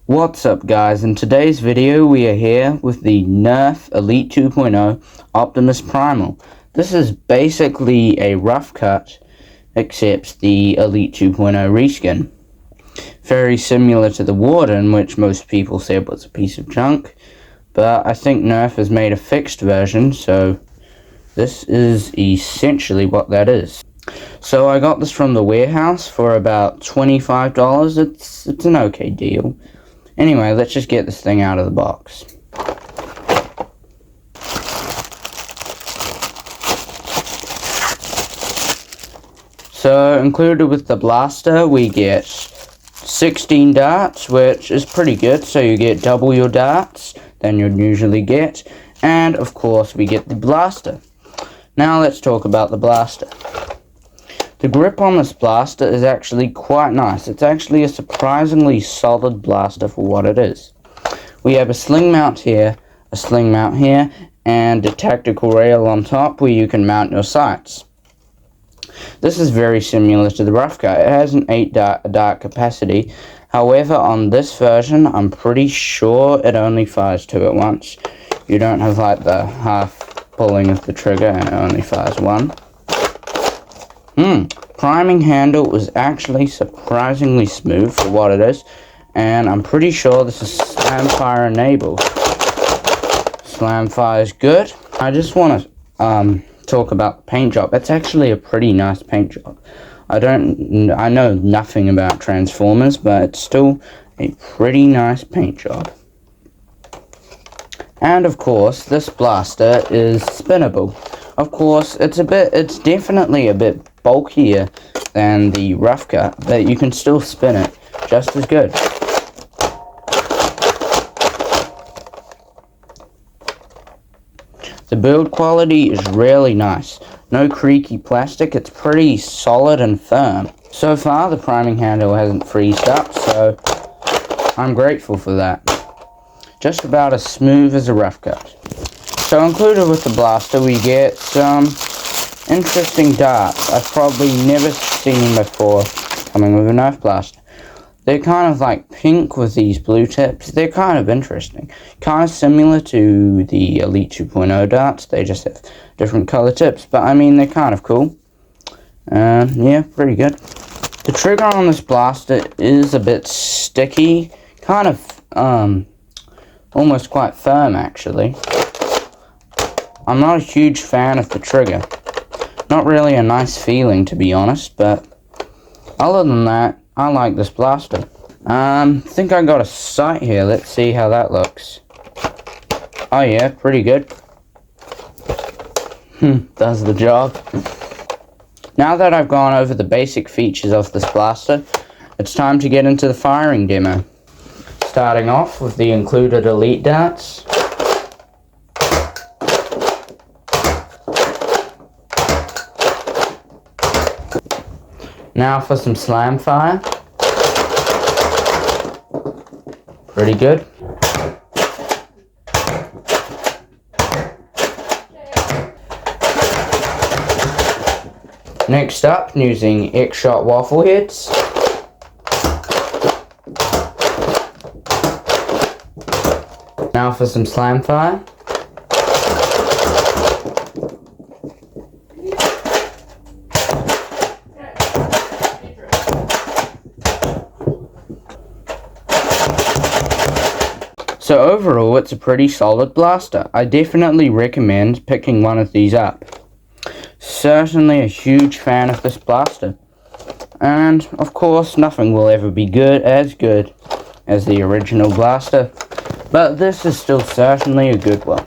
What's up guys, in today's video we are here with the Nerf Elite 2.0 Optimus Primal. This is basically a rough cut, except the Elite 2.0 reskin. Very similar to the Warden, which most people said was a piece of junk, but I think Nerf has made a fixed version, so this is essentially what that is. So I got this from the warehouse for about $25, it's an okay deal. Anyway, let's just get this thing out of the box. So, included with the blaster, we get 16 darts, which is pretty good. So you get double your darts than you'd usually get. And, of course, we get the blaster. Now let's talk about the blaster. The grip on this blaster is actually quite nice. It's actually a surprisingly solid blaster for what it is. We have a sling mount here, a sling mount here, and a tactical rail on top where you can mount your sights. This is very similar to the rough cut. It has an 8 dart capacity. However, on this version, I'm pretty sure it only fires 2 at once. You don't have like the half pulling of the trigger and it only fires 1. Priming handle was actually surprisingly smooth for what it is, and I'm pretty sure this is slam fire enabled. Slam fire is good. I just want to talk about the paint job. It's actually a pretty nice paint job. I know nothing about Transformers, but it's still a pretty nice paint job. And of course, this blaster is spinnable. Of course, it's definitely a bit bulkier than the rough cut, but you can still spin it just as good. The build quality is really nice. No creaky plastic, it's pretty solid and firm. So far, the priming handle hasn't freezed up, so I'm grateful for that. Just about as smooth as a rough cut. So included with the blaster, we get some interesting darts I've probably never seen before coming with a Nerf blaster. They're kind of like pink with these blue tips. They're kind of interesting. Kind of similar to the Elite 2.0 darts. They just have different color tips. But I mean, they're kind of cool. Yeah, pretty good. The trigger on this blaster is a bit sticky. Kind of, almost quite firm actually. I'm not a huge fan of the trigger. Not really a nice feeling, to be honest, but other than that, I like this blaster. I think I got a sight here. Let's see how that looks. Oh yeah, pretty good. Does the job. Now that I've gone over the basic features of this blaster, it's time to get into the firing demo. Starting off with the included Elite darts. Now for some slam fire. Pretty good. Next up, using X-Shot waffle heads. Now for some slam fire. So overall, it's a pretty solid blaster. I definitely recommend picking one of these up. Certainly a huge fan of this blaster. And, of course, nothing will ever be as good as the original blaster. But this is still certainly a good one.